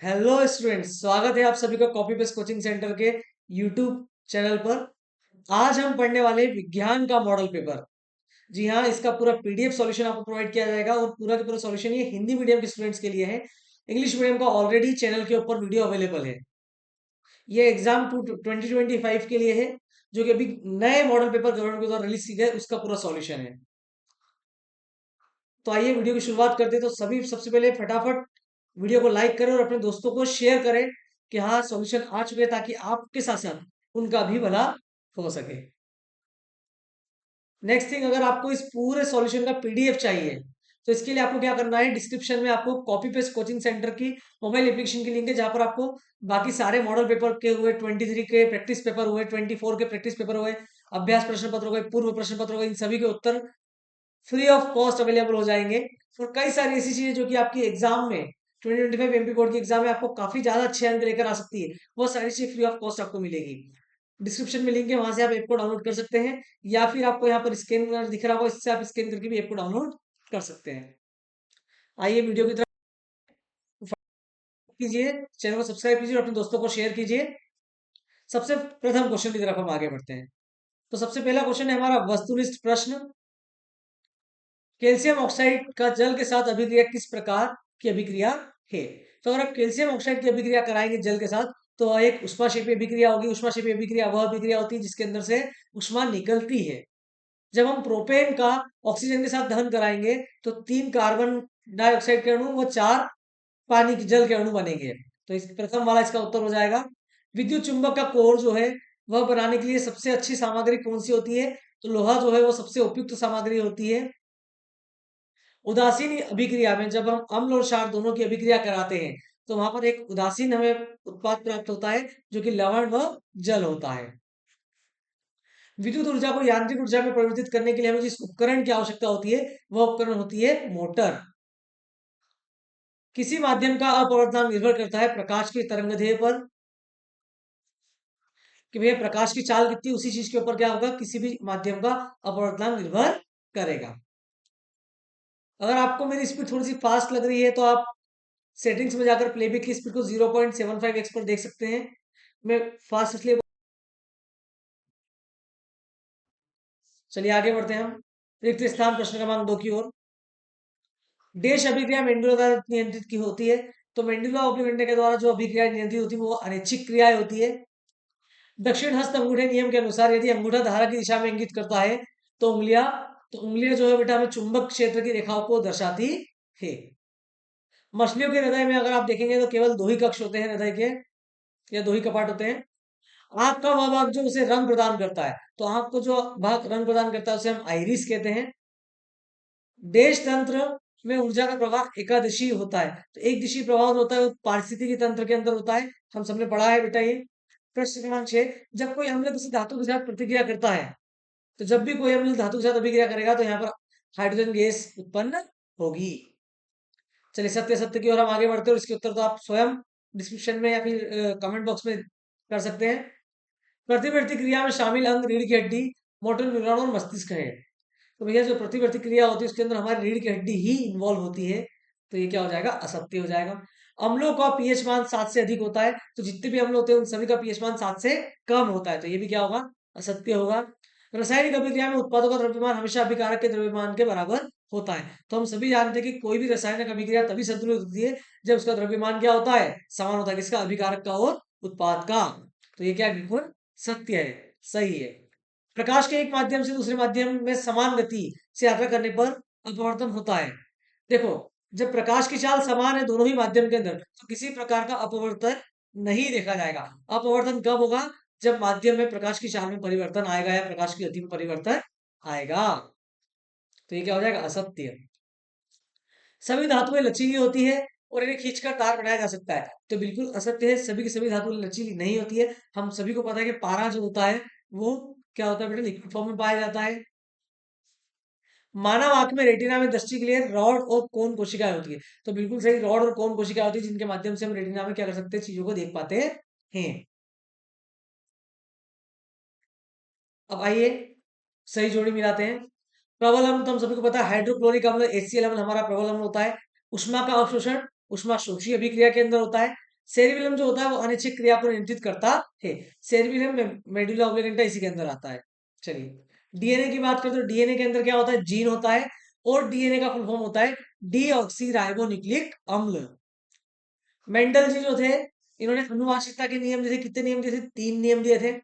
Hello students, स्वागत है आप सभी का कॉपी पेस्ट कोचिंग सेंटर के यूट्यूब चैनल पर। आज हम पढ़ने वाले विज्ञान का मॉडल पेपर। जी हाँ, इसका पूरा पीडीएफ सॉल्यूशन आपको प्रोवाइड किया जाएगा और पूरा का पूरा सॉल्यूशन ये हिंदी मीडियम के स्टूडेंट्स के लिए है। इंग्लिश मीडियम का ऑलरेडी चैनल के ऊपर वीडियो अवेलेबल है। ये एग्जाम 2025 के लिए है, जो कि अभी नए मॉडल पेपर गवर्नमेंट के द्वारा रिलीज की गए उसका पूरा सॉल्यूशन है। तो आइए वीडियो की शुरुआत करते हैं। तो सभी सबसे पहले फटाफट वीडियो को लाइक करें और अपने दोस्तों को शेयर करें कि हाँ, सॉल्यूशन आ चुके हैं, ताकि आपके साथ साथ उनका भी भला हो सके। नेक्स्ट थिंग, अगर आपको इस पूरे सॉल्यूशन का पीडीएफ चाहिए तो इसके लिए आपको क्या करना है, डिस्क्रिप्शन में आपको कॉपी पेस्ट कोचिंग सेंटर की मोबाइल एप्लीकेशन की लिंक है, जहां पर आपको बाकी सारे मॉडल पेपर के हुए 23 के प्रैक्टिस पेपर हुए, 24 के प्रैक्टिस पेपर हुए, अभ्यास प्रश्न पत्र हुए, पूर्व प्रश्न पत्र हुए, इन सभी के उत्तर फ्री ऑफ कॉस्ट अवेलेबल हो जाएंगे। और कई सारी ऐसी चीजें जो कि आपकी एग्जाम में 2025 एमपी बोर्ड की एग्जाम में आपको काफी ज्यादा अच्छे अंक लेकर आ सकती है, वो सारी चीज फ्री ऑफ कॉस्ट आपको मिलेगी। डिस्क्रिप्शन में लिंक है, वहां से आप ऐप को डाउनलोड कर सकते हैं, या फिर आपको यहाँ पर स्कैनर दिख रहा होगा, इससे आप स्कैन करके भी ऐप को डाउनलोड कर सकते हैं। आइए वीडियो की तरफ कीजिए, चैनल को सब्सक्राइब कीजिए और अपने दोस्तों को शेयर कीजिए। सबसे प्रथम क्वेश्चन की तरफ हम आगे बढ़ते हैं। तो सबसे पहला क्वेश्चन है हमारा वस्तुनिष्ठ प्रश्न। कैल्शियम ऑक्साइड का जल के साथ अभिक्रिया किस प्रकार की अभिक्रिया है? तो अगर आप कैल्शियम ऑक्साइड की अभिक्रिया कराएंगे जल के साथ, तो एक उष्माक्षेपी अभिक्रिया होगी। उष्माक्षेपी अभिक्रिया वह अभिक्रिया होती है जिसके अंदर से उष्मा निकलती है। जब हम प्रोपेन का ऑक्सीजन के साथ दहन कराएंगे, तो 3 कार्बन डाइऑक्साइड के अणु व 4 पानी के जल के अणु बनेंगे। तो इस प्रथम वाला इसका उत्तर हो जाएगा। विद्युत चुंबक का कोर जो है वह बनाने के लिए सबसे अच्छी सामग्री कौन सी होती है? तो लोहा जो है वो सबसे उपयुक्त सामग्री होती है। उदासीन अभिक्रिया में जब हम अम्ल और क्षार दोनों की अभिक्रिया कराते हैं, तो वहां पर एक उदासीन हमें उत्पाद प्राप्त होता है, जो कि लवण व जल होता है। विद्युत ऊर्जा को यांत्रिक ऊर्जा में परिवर्तित करने के लिए हमें जिस उपकरण की आवश्यकता होती है, वह उपकरण होती है मोटर। किसी माध्यम का अपवर्तनांक निर्भर करता है प्रकाश की तरंगदैर्घ्य पर। कि भैया प्रकाश की चाल कितनी, उसी चीज के ऊपर क्या होगा, किसी भी माध्यम का अपवर्तनांक निर्भर करेगा। अगर आपको मेरी स्पीड थोड़ी सी फास्ट लग रही है, तो आप सेटिंग्स में जाकर प्लेबैक की स्पीड को 0.75x पर देख सकते हैं। मैं फास्ट इसलिए। चलिए आगे बढ़ते हैं हम रिक्त स्थान प्रश्न क्रमांक 2 की ओर। देश अभिक्रिया मेंडुला द्वारा नियंत्रित की होती है। तो मेंडुला ऑप्लीमेंटे के द्वारा जो अभिक्रिया नियंत्रित होती है वो अनैच्छिक क्रियाएं होती है। दक्षिण हस्त अंगूठे नियम के अनुसार यदि अंगूठा धारा की दिशा में इंगित करता है, तो उंगलियां जो है बेटा हमें चुंबक क्षेत्र की रेखाओं को दर्शाती है। मछलियों के हृदय में अगर आप देखेंगे तो केवल दो ही कक्ष होते हैं हृदय के, या दो ही कपाट होते हैं। आंख का वह भाग जो उसे रंग प्रदान करता है, तो आंख को जो भाग रंग प्रदान करता है उसे हम आइरिस कहते हैं। देश तंत्र में ऊर्जा का प्रवाह एकादिशी होता है। तो एक दिशी प्रवाह होता है, वो पारिस्थितिकी तंत्र के अंदर होता है। हम सबने पढ़ा है बेटा ये। प्रश्न क्रमांक 6, जब कोई अम्ल किसी धातु के साथ प्रतिक्रिया करता है, तो जब भी कोई अम्ल धातु के साथ अभिक्रिया करेगा, तो यहाँ पर हाइड्रोजन गैस उत्पन्न होगी। चलिए सत्य सत्य की ओर हम आगे बढ़ते हैं, और इसके उत्तर तो आप स्वयं डिस्क्रिप्शन में या फिर कमेंट बॉक्स में कर सकते हैं। प्रतिवर्ती क्रिया में शामिल अंग रीढ़ की हड्डी, मोटर न्यूरॉन और मस्तिष्क है। तो भैया जो प्रतिवर्ती क्रिया होती है उसके अंदर हमारी रीढ़ की हड्डी ही इन्वॉल्व होती है। तो ये क्या हो जाएगा, असत्य हो जाएगा। अम्लों का पीएच मान 7 से अधिक होता है। तो जितने भी अम्ल होते हैं उन सभी का पीएच मान 7 से कम होता है। तो ये भी क्या होगा, असत्य होगा। रासायनिक अभिक्रिया में उत्पादों का द्रव्यमान हमेशा अभिकारक के द्रव्यमान के बराबर होता है। तो हम सभी जानते हैं कि कोई भी रासायनिक अभिक्रिया तभी संतुलित होती है जब उसका द्रव्यमान क्या होता है, समान होता है, किसका, अभिकारक का और उत्पाद का। तो ये क्या बिल्कुल सत्य है, सही है। प्रकाश के एक माध्यम से दूसरे माध्यम में समान गति से यात्रा करने पर अपवर्तन होता है। देखो, जब प्रकाश की चाल समान है दोनों ही माध्यम के अंदर, तो किसी प्रकार का अपवर्तन नहीं देखा जाएगा। अपवर्तन कब होगा, जब माध्यम में प्रकाश की चाल में परिवर्तन आएगा या प्रकाश की गति में परिवर्तन आएगा। तो ये क्या हो जाएगा, असत्य। सभी धातुएं लचीली होती है और इन्हें खींचकर तार बनाया जा सकता है। तो बिल्कुल असत्य है, सभी की सभी धातुएं लचीली नहीं होती है। हम सभी को पता है कि पारा जो होता है वो क्या होता है बेटा, लिक्विड फॉर्म में पाया जाता है। मानव आंख में रेटिना में दृष्टि के लिए रॉड और कोन कोशिकाएं होती है। तो बिल्कुल सही, रॉड और कोन कोशिकाएं होती है जिनके माध्यम से हम रेटिना में क्या कर सकते हैं, चीजों को देख पाते हैं। अब आइए सही जोड़ी मिलाते हैं। प्रबल अम्ल तो हम सभी को पता है, हाइड्रोक्लोरिक अम्ल HCl अम्ल हमारा प्रबल अम्ल होता है। उष्मा का अवशोषण उष्मा शोषी अभिक्रिया के अंदर होता है। सेरिबेलम जो होता है वो अनैच्छिक क्रिया को नियंत्रित करता है। सेरिबेलम मेडुला ऑब्लिगेंटा इसी के अंदर आता है। चलिए डीएनए की बात करें तो डीएनए के अंदर क्या होता है, जीन होता है, और डीएनए का फुल फॉर्म होता है डीऑक्सी राइबोन्यूक्लिक अम्ल। मेंडल जी जो थे, इन्होंने अनुवांशिकता के नियम जैसे कितने नियम दिए थे, 3 नियम दिए थे।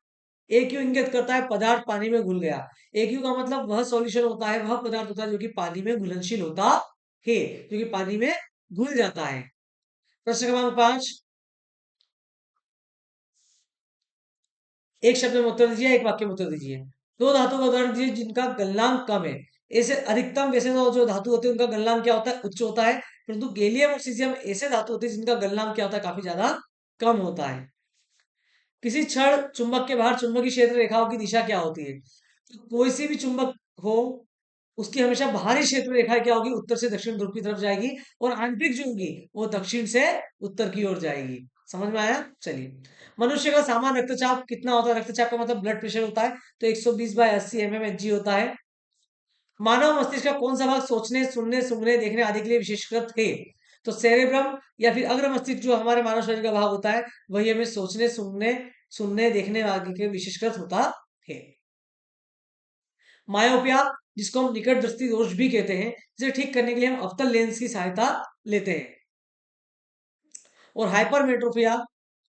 एक यू इंगित करता है पदार्थ पानी में घुल गया। एक यू का मतलब वह सॉल्यूशन होता है, वह पदार्थ होता है जो कि पानी में घुलनशील होता है, जो कि पानी में घुल जाता है। प्रश्न क्रमांक 5, एक शब्द में उत्तर दीजिए, एक वाक्य में उत्तर दीजिए। दो धातु का उदाहरण दीजिए जिनका गलनांक कम है। ऐसे अधिकतम वैसे तो जो धातु होते हैं उनका गलनांक क्या होता है, उच्च होता है, परंतु गैलियम और सीजियम ऐसे धातु होते हैं जिनका गलनांक क्या होता है, काफी ज्यादा कम होता है। किसी क्षण चुंबक के बाहर चुंबकीय क्षेत्र रेखाओं की दिशा क्या होती है, तो कोई सी भी चुंबक हो उसकी हमेशा बाहरी क्षेत्र रेखा क्या होगी, उत्तर से दक्षिण ध्रुव की तरफ जाएगी, और आंतरिक जो होगी वो दक्षिण से उत्तर की ओर जाएगी। समझ में आया? चलिए, मनुष्य का सामान्य रक्तचाप कितना होता है, रक्तचाप का मतलब ब्लड प्रेशर होता है, तो 120/80 mmHg होता है। मानव मस्तिष्क का कौन सा भाग सोचने, सुनने, सूंघने, देखने आदि के लिए विशेषकृत है, तो सेरेब्रम या फिर अग्र मस्तिष्क जो हमारे मानव शरीर का भाग होता है वही हमें सोचने, सूंघने, सुनने, देखने आदि के लिए विशेषकृत होता है। मायोपिया जिसको हम निकट दृष्टि दोष भी कहते हैं, इसे ठीक करने के लिए हम अवतल लेंस की सहायता लेते हैं। और हाइपरमेट्रोपिया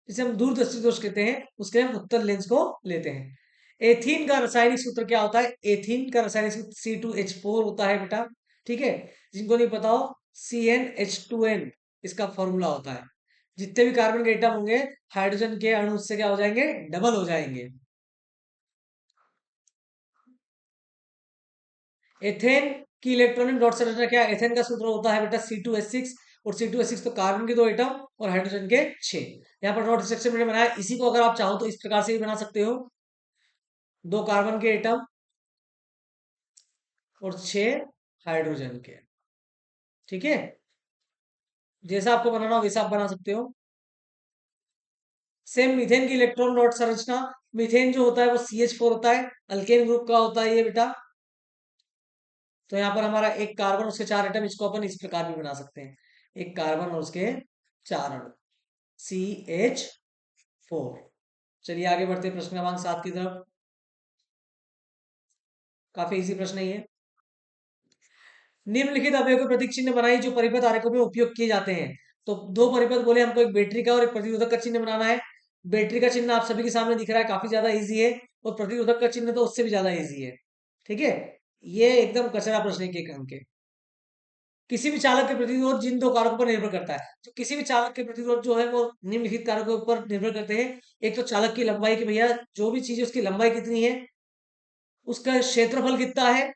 जिसे हम दूरदृष्टि दोष कहते हैं, उसके लिए हम उत्तल लेंस को लेते हैं। एथीन का रासायनिक सूत्र क्या होता है, एथीन का रासायनिक सूत्र C2H4 होता है बेटा। ठीक है, जिनको नहीं पता हो, CnH2n इसका फॉर्मूला होता है। जितने भी कार्बन के एटम होंगे हाइड्रोजन के अणु उससे क्या हो जाएंगे, डबल हो जाएंगे। एथेन की इलेक्ट्रॉनिक डॉट संरचना क्या है, एथेन का सूत्र होता है बेटा C2H6, और C2H6 तो कार्बन के 2 एटम और हाइड्रोजन के 6। यहाँ पर डॉट स्ट्रक्चर मैंने बनाया, इसी को अगर आप चाहो तो इस प्रकार से भी बना सकते हो, 2 कार्बन के एटम और 6 हाइड्रोजन के। ठीक है, जैसा आपको बनाना हो वैसा आप बना सकते हो। सेम मीथेन की इलेक्ट्रॉन डॉट संरचना, मीथेन जो होता है वो CH4 होता है, अल्केन ग्रुप का होता है ये बेटा। तो यहाँ पर हमारा एक कार्बन उसके 4 एटम, इसको अपन इस प्रकार भी बना सकते हैं, एक कार्बन और उसके 4 अणु, CH4। चलिए आगे बढ़ते हैं प्रश्न क्रमांक 7 की तरफ। काफी इजी प्रश्न है ये। निम्नलिखित अवयव के प्रतीक चिन्ह बनाइए जो परिपथ आरेखों में उपयोग किए जाते हैं। तो दो परिपथ बोले हमको, एक बैटरी का और एक प्रतिरोधक का चिन्ह बनाना है। बैटरी का चिन्ह आप सभी के सामने दिख रहा है, काफी ज्यादा इजी है, और प्रतिरोधक का चिन्ह तो उससे भी ज्यादा इजी है। ठीक है, ये एकदम कचरा प्रश्न है, एक अंक के। किसी भी चालक के प्रतिरोध जिन दो कारकों पर निर्भर करता है, तो किसी भी चालक के प्रतिरोध जो है वो निम्नलिखित कारकों पर निर्भर करते हैं। एक तो चालक की लंबाई, की भैया जो भी चीज है उसकी लंबाई कितनी है, उसका क्षेत्रफल कितना है,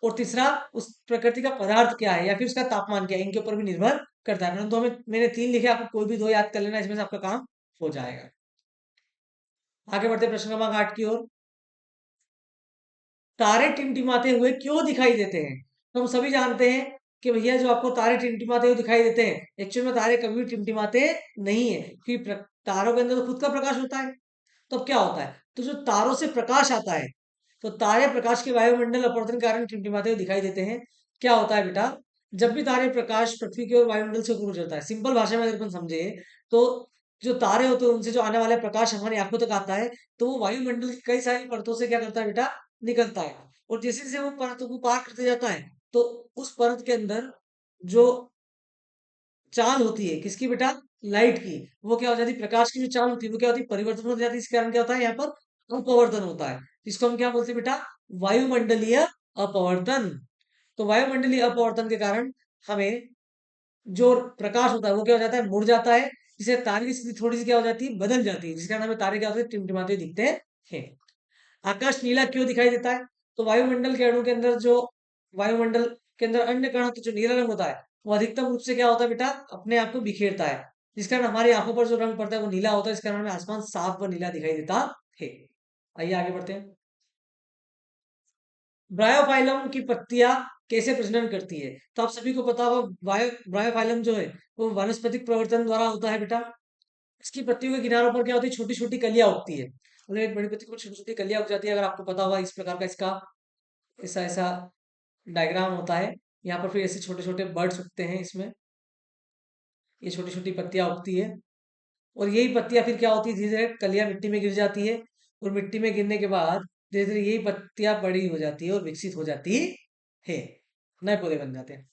और तीसरा उस प्रकृति का पदार्थ क्या है या फिर उसका तापमान क्या है, इनके ऊपर भी निर्भर करता है। परंतु हमें मैंने 3 लिखे, आपको कोई भी 2 याद कर लेना, इसमें से आपका काम हो जाएगा। आगे बढ़ते प्रश्न क्रमांक 8 की ओर। तारे टिमटिमाते हुए क्यों दिखाई देते हैं, तो हम सभी जानते हैं कि भैया जो आपको तारे टिमटिमाते हुए दिखाई देते हैं, एक्चुअल में तारे कभी भी टिमटिमाते नहीं है, क्योंकि तारों के अंदर तो खुद का प्रकाश होता है। तो अब क्या होता है, तो जो तारों से प्रकाश आता है, तो तारे प्रकाश के वायुमंडल अपवर्तन के कारण टिमटिमाते हुए दिखाई देते हैं। क्या होता है बेटा, जब भी तारे प्रकाश पृथ्वी की ओर वायुमंडल से ऊपर जाता है, सिंपल भाषा में अगर अपन समझे, तो जो तारे होते हैं उनसे जो आने वाला प्रकाश हमारी आंखों तक आता है, तो वो वायुमंडल की कई सारी परतों से क्या करता है बेटा, निकलता है। और जैसे जैसे वो परतों को पार करते जाता है, तो उस परत के अंदर जो चाल होती है किसकी बेटा, लाइट की, वो क्या हो जाती है, प्रकाश की जो चाल होती है वो क्या होती है, परिवर्तन हो जाती है। इस कारण क्या होता है, यहाँ पर अपवर्तन होता है, जिसको हम क्या बोलते हैं बेटा, वायुमंडलीय अपवर्तन। तो वायुमंडलीय अपवर्तन के कारण हमें जो प्रकाश होता है वो क्या हो जाता है, मुड़ जाता है, जिससे तारे की स्थिति थोड़ी सी क्या हो जाती है, बदल जाती है, जिस कारण हमें तारे क्या होते हैं, टिमटिमाते हुए दिखते हैं। आकाश नीला क्यों दिखाई देता है, तो वायुमंडल के अणु के अंदर जो वायुमंडल के अंदर अन्य कणों तो जो नीला रंग होता है, वो अधिकतम रूप से क्या होता है बेटा, अपने आप को बिखेरता है, जिस कारण हमारी आंखों पर जो रंग पड़ता है वो नीला होता है, इस कारण हमें आसमान साफ व नीला दिखाई देता है। आइए आगे बढ़ते हैं। ब्रायोफाइलम की पत्तियां कैसे प्रजनन करती है, तो आप सभी को पता होगा, ब्रायोफाइलम जो है वो वानस्पतिक प्रवर्तन द्वारा होता है बेटा। इसकी पत्तियों के किनारों पर क्या होती है, छोटी छोटी कलियां उगती है, मतलब एक बड़ी पत्ती पर छोटी छोटी कलियां उग जाती है। अगर आपको पता होगा इस प्रकार का इसका ऐसा ऐसा डायग्राम होता है, यहाँ पर फिर ऐसे छोटे छोटे बर्ड्स उगते हैं इसमें, ये छोटी छोटी पत्तियां उगती है। और यही पत्तियां फिर क्या होती है, धीरे धीरे कलियां मिट्टी में गिर जाती है, और मिट्टी में गिरने के बाद धीरे धीरे यही पत्तियां बड़ी हो जाती है और विकसित हो जाती है, नए पौधे बन जाते हैं।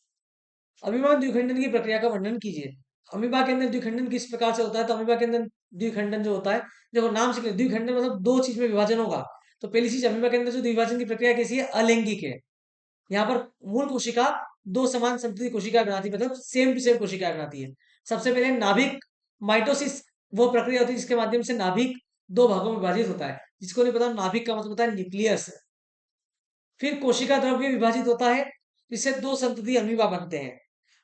अमीबा में द्विखंडन की प्रक्रिया का वर्णन कीजिए। अमीबा के अंदर द्विखंडन किस प्रकार से होता है? तो अमीबा के अंदर द्विखंडन जो होता है, देखो नाम से द्विखंडन मतलब दो चीज में विभाजन होगा। तो पहली चीज, अमीबा के अंदर जो विभाजन की प्रक्रिया कैसी है? अलैंगिक है। यहाँ पर मूल कोशिका दो समान संतति कोशिकाएं बनाती है, मतलब सेम टू सेम कोशिकाएं बनाती है। सबसे पहले नाभिक माइटोसिस, वो प्रक्रिया होती है जिसके माध्यम से नाभिक दो भागों में विभाजित होता है। जिसको नहीं पता, नाभिक का मतलब होता है न्यूक्लियस। फिर कोशिका द्रव्य विभाजित होता है, जिससे दो संतति अमीबा बनते हैं।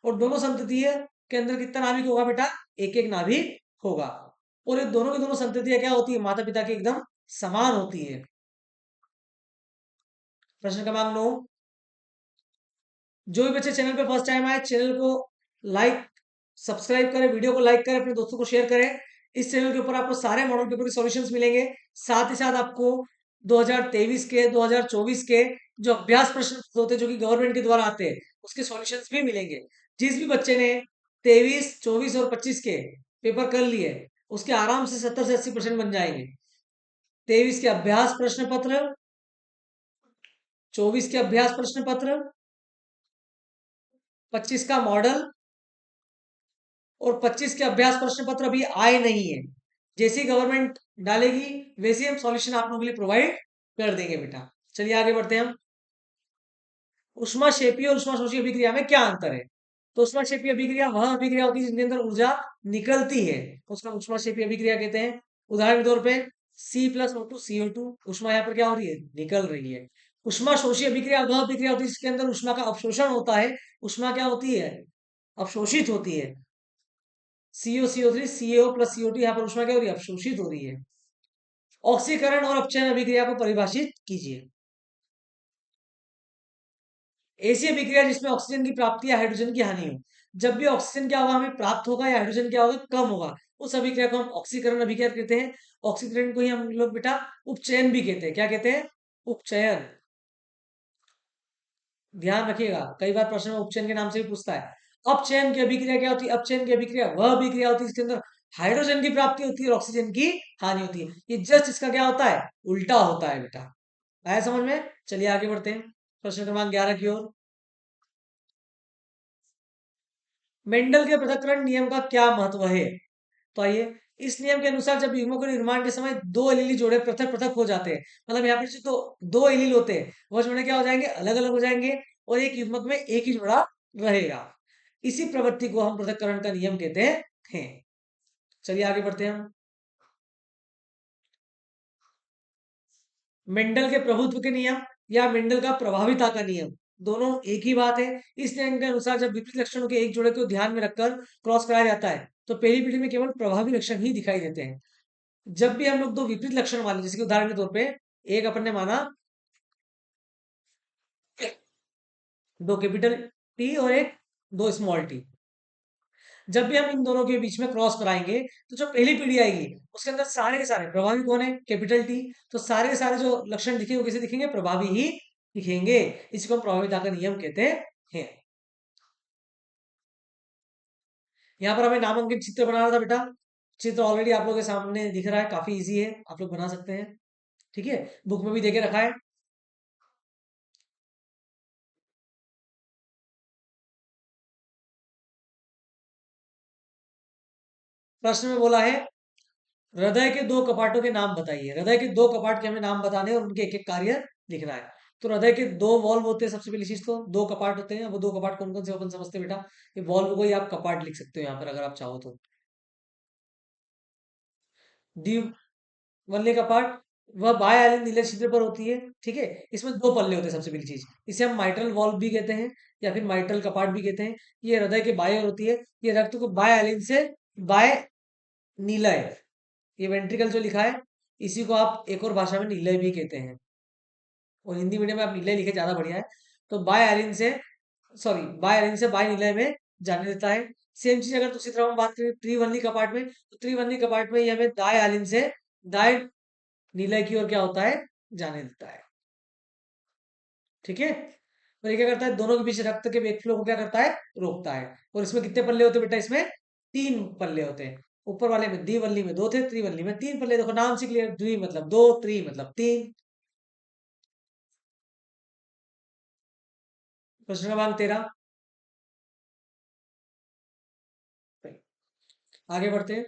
और दोनों संततियों के अंदर कितना नाभिक होगा बेटा? एक एक नाभिक होगा। और ये दोनों की दोनों संततियां क्या होती है? माता पिता की एकदम समान होती है। प्रश्न क्रमांक 9, जो भी बच्चे चैनल पे फर्स्ट टाइम आए, चैनल को लाइक सब्सक्राइब करें, वीडियो को लाइक करें, अपने दोस्तों को शेयर करें। इस चैनल के ऊपर आपको सारे मॉडल पेपर के सॉल्यूशंस मिलेंगे। साथ ही साथ आपको 2023 के 2024 के जो अभ्यास प्रश्न होते हैं जो कि गवर्नमेंट के द्वारा आते हैं, उसके सॉल्यूशंस भी मिलेंगे। जिस भी बच्चे ने 23, 24 और 25 के पेपर कर लिए, उसके आराम से 70 से 80% बन जाएंगे। 23 के अभ्यास प्रश्न पत्र, 24 के अभ्यास प्रश्न पत्र, 25 का मॉडल और 25 के अभ्यास प्रश्न पत्र अभी आए नहीं है। जैसी गवर्नमेंट डालेगी वैसे हम सॉल्यूशन आप लोगों के लिए प्रोवाइड कर देंगे बेटा। चलिए आगे बढ़ते हैं हम। उष्माक्षेपीय और उष्माशोषी अभिक्रिया में क्या अंतर है? तो उष्माक्षेपीय अभिक्रिया वह अभिक्रिया होती है जिसके अंदर ऊर्जा निकलती है, उसका उष्माक्षेपीय अभिक्रिया कहते हैं। उदाहरण के तौर पे C+O2 CO2, उष्मा यहाँ पर क्या हो रही है? निकल रही है। उष्माशोषी अभिक्रिया वह अभिक्रिया होती है जिसके अंदर उष्मा का अवशोषण होता है। उष्मा क्या होती है? अवशोषित होती है। CO CO3 CaO+CO2, यहाँ पर उष्मा क्या हो रही है? अवशोषित हो रही है। ऑक्सीकरण और अपचयन अभिक्रिया को परिभाषित कीजिए। ऐसी अभिक्रिया जिसमें ऑक्सीजन की प्राप्ति या हाइड्रोजन की हानि हो। जब भी ऑक्सीजन क्या होगा हमें प्राप्त होगा या हाइड्रोजन क्या होगा? कम होगा, उस अभिक्रिया को हम ऑक्सीकरण अभिक्रिया कहते हैं। ऑक्सीकरण को ही हम लोग बेटा उपचयन भी कहते हैं। क्या कहते हैं? उपचयन। ध्यान रखिएगा, कई बार प्रश्न में उपचयन के नाम से भी पूछता है। अपचयन की अभिक्रिया क्या होती है? अपचयन की अभिक्रिया वह अभिक्रिया होती है जिसके अंदर हाइड्रोजन की प्राप्ति होती है और ऑक्सीजन की हानि होती है। ये जस्ट इसका क्या होता है? उल्टा होता है बेटा। आया समझ में? चलिए आगे बढ़ते हैं प्रश्न क्रमांक 11 की ओर। मेंडल के पृथक्करण नियम का क्या महत्व है? तो आइए, इस नियम के अनुसार जब युग्मों के निर्माण के समय दो एलील जोड़े पृथक पृथक हो जाते हैं, मतलब यहाँ पर जो दो एलील होते हैं वह जोड़े क्या हो जाएंगे? अलग अलग हो जाएंगे, और एक युग्मक में एक ही जोड़ा रहेगा। इसी प्रवृत्ति को हम पृथक्करण का नियम कहते हैं। चलिए आगे बढ़ते हैं हम। मेंडल के प्रभुत्व के नियम या मेंडल का प्रभाविता का नियम, दोनों एक ही बात है। इस नियम के अनुसार जब विपरीत लक्षणों के एक जोड़े को ध्यान में रखकर क्रॉस कराया जाता है तो पहली पीढ़ी में केवल प्रभावी लक्षण ही दिखाई देते हैं। जब भी हम लोग दो विपरीत लक्षण मान लें, जैसे कि उदाहरण के तौर पे एक अपन ने माना दो कैपिटल टी और एक दो स्मॉल टी, जब भी हम इन दोनों के बीच में क्रॉस कराएंगे तो जो पहली पीढ़ी आएगी उसके अंदर सारे के सारे प्रभावी कौन है? Capital T. तो सारे के सारे जो लक्षण दिखेंगे वो कैसे दिखेंगे? प्रभावी ही दिखेंगे। इसको हम प्रभाविता का नियम कहते हैं। यहाँ पर हमें नामांकित चित्र बनाना था बेटा। चित्र ऑलरेडी आप लोगों के सामने दिख रहा है, काफी इजी है, आप लोग बना सकते हैं। ठीक है, बुक में भी देके रखा है। प्रश्न में बोला है हृदय के दो कपाटों के नाम बताइए। हृदय के दो कपाट के हमें नाम बताने हैं और उनके एक एक कार्य लिखना है। तो हृदय के दो वॉल्व होते हैं, सबसे पहली चीज तो दो कपाट होते हैं। वो दो कपाट कौन कौन से अपन समझते हैं बेटा? ये वॉल्व को ही आप कपाट लिख सकते हो यहाँ पर अगर आप चाहो तो। द्विवल्य कपाट, वह बाह्य नीले छिद्र पर होती है। ठीक है, इसमें दो पल्ले होते हैं। सबसे पहली चीज, इसे हम माइट्रल वॉल्व भी कहते हैं या फिर माइट्रल कपाट भी कहते हैं। ये हृदय के बाएं ओर होती है। ये रक्त को बाह्य एलिन से बाह्य नीलय, ये वेंट्रिकल जो लिखा है इसी को आप एक और भाषा में नीलय भी कहते हैं, और हिंदी मीडियम में आप नीलय लिखे ज्यादा बढ़िया है। तो बाय एलिन से, सॉरी, बाय एलिन से बाय नीलय में जाने देता है। सेम चीज अगर दूसरी तरफ हम बात करें त्रिवर्णी कपाट में, तो त्रिवर्णी कपाट में ये हमें दाय एलिन से दाय नीलय की ओर क्या होता है? जाने देता है। ठीक है, और ये क्या करता है? दोनों के बीच रक्त के वेग फ्लो को क्या करता है? रोकता है। और इसमें कितने पल्ले होते हैं बेटा? इसमें तीन पल्ले होते हैं। ऊपर वाले में द्विवल्ली में दो थे, त्रिवल्ली में तीन पल्ले। देखो नाम से क्लियर, द्वि मतलब दो, त्रि मतलब तीन। प्रश्न क्रमांक 13, आगे बढ़ते हैं।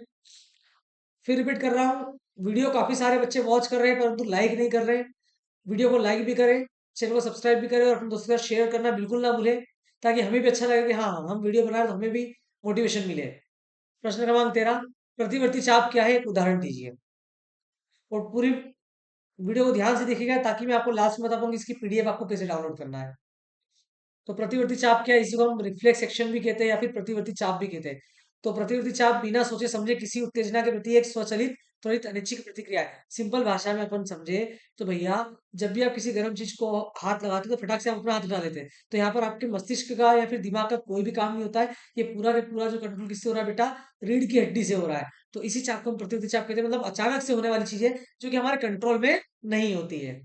फिर रिपीट कर रहा हूँ, वीडियो काफी सारे बच्चे वॉच कर रहे हैं परंतु लाइक नहीं कर रहे। वीडियो को लाइक भी करें, चैनल को सब्सक्राइब भी करें और अपने दोस्तों के साथ शेयर करना बिल्कुल ना भूलें, ताकि हमें भी अच्छा लगे कि हाँ हम वीडियो बना रहे हैं तो हमें भी मोटिवेशन मिले। प्रश्न क्रमांक 13, प्रतिवर्ती चाप क्या है, एक उदाहरण दीजिए। और पूरी वीडियो को ध्यान से देखिएगा ताकि मैं आपको लास्ट में बता पाऊंगी इसकी पीडीएफ आपको कैसे डाउनलोड करना है। तो प्रतिवर्ती चाप क्या है, इसी को हम रिफ्लेक्स एक्शन भी कहते हैं या फिर प्रतिवर्ती चाप भी कहते हैं। तो प्रतिवर्ती चाप बिना सोचे समझे किसी उत्तेजना के प्रति एक स्वचालित त्वरित अनिच्छिक प्रतिक्रिया है। सिंपल भाषा में अपन समझे तो भैया, जब भी आप किसी गर्म चीज को हाथ लगाते हो तो फटाक से आप अपना हाथ उठा लेते हैं, तो यहाँ पर आपके मस्तिष्क का या फिर दिमाग का कोई भी काम नहीं होता है। ये पूरा के पूरा जो कंट्रोल किससे हो रहा है बेटा, रीढ़ की हड्डी से हो रहा है। तो इसी चाप को हम प्रतिवर्ती चाप कहते हैं, मतलब अचानक से होने वाली चीज है जो कि हमारे कंट्रोल में नहीं होती है।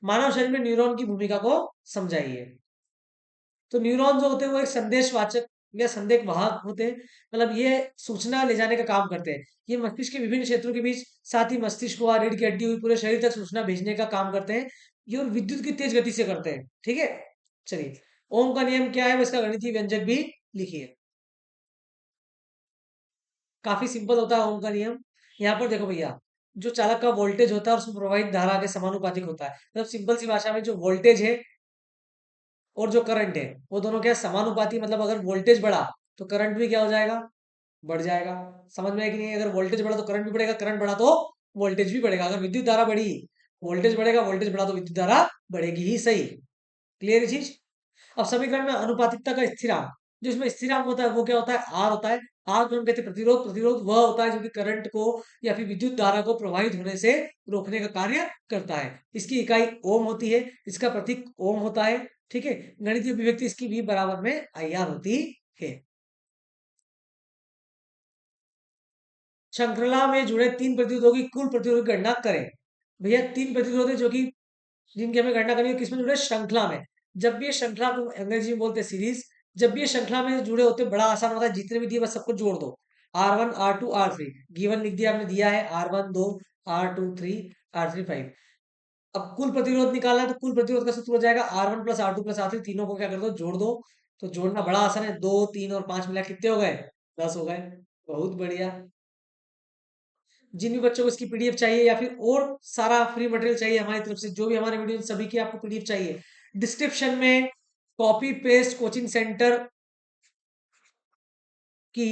मानव शरीर में न्यूरॉन की भूमिका को समझाइए। तो न्यूरॉन जो होते हैं वो एक संदेशवाचक या संदेश वाहक होते हैं, मतलब ये सूचना ले जाने का काम करते हैं। ये मस्तिष्क के विभिन्न क्षेत्रों के बीच, साथ ही मस्तिष्क हुआ, रीढ़ की हड्डी हुई, पूरे शरीर तक सूचना भेजने का काम करते हैं। ये और विद्युत की तेज गति से करते हैं। ठीक है, चलिए। ओम का नियम क्या है, वो इसका गणितीय व्यंजक भी लिखिए। काफी सिंपल होता है ओम का नियम। यहाँ पर देखो भैया, जो चालक का वोल्टेज होता है उसमें प्रवाहित धारा के समानुपातिक होता है। मतलब सिंपल सी भाषा में, जो वोल्टेज है और जो करंट है वो दोनों क्या है, समानुपाती। मतलब अगर वोल्टेज बढ़ा तो करंट भी क्या हो जाएगा, बढ़ जाएगा। समझ में है कि नहीं? अगर वोल्टेज बढ़ा तो करंट भी बढ़ेगा, करंट बढ़ा तो वोल्टेज भी बढ़ेगा। अगर विद्युत धारा बढ़ी, वोल्टेज बढ़ेगा, वोल्टेज बढ़ा तो विद्युत धारा बढ़ेगी ही। सही, क्लियर है चीज। अब समीकरण में अनुपातिकता का स्थिरांक, जो इसमें स्थिरांक होता है वो क्या होता है, आर होता है। आर को हम कहते हैं प्रतिरोध। प्रतिरोध वह होता है जो कि करंट को या फिर विद्युत धारा को प्रवाहित होने से रोकने का कार्य करता है। इसकी इकाई ओम होती है, इसका प्रतीक ओम होता है। ठीक है, गणितीय अभिव्यक्ति इसकी V बराबर में IR होती है। श्रृंखला में जुड़े तीन प्रतिरोधों की कुल प्रतिरोध की गणना करें। भैया तीन प्रतिरोध है जो कि जिनकी हमें गणना करनी है, किसमें जुड़े, श्रृंखला में। जब भी ये श्रृंखला को अंग्रेजी में बोलते हैं सीरीज, जब भी ये श्रृंखला में जुड़े होते हैं, बड़ा आसान होता है, जितने भी दिए बस सबको जोड़ दो। R1 R2 R3, गिवन लिख दिया आपने, दिया है R1 2, R2 3, R3 5। अब कुल प्रतिरोध निकालना है तो कुल प्रतिरोध का सूत्र हो जाएगा R1 plus R2 plus R3। तीनों को क्या कर दो, जोड़ दो। तो जोड़ना बड़ा आसान है, 2 3 और 5 मिला कितने हो गए, 10 हो गए। बहुत बढ़िया। जिन भी बच्चों को इसकी पीडीएफ चाहिए या फिर और सारा फ्री मटेरियल चाहिए हमारी तरफ से, जो भी हमारे वीडियो सभी की आपको पीडीएफ चाहिए, डिस्क्रिप्शन में कॉपी पेस्ट कोचिंग सेंटर की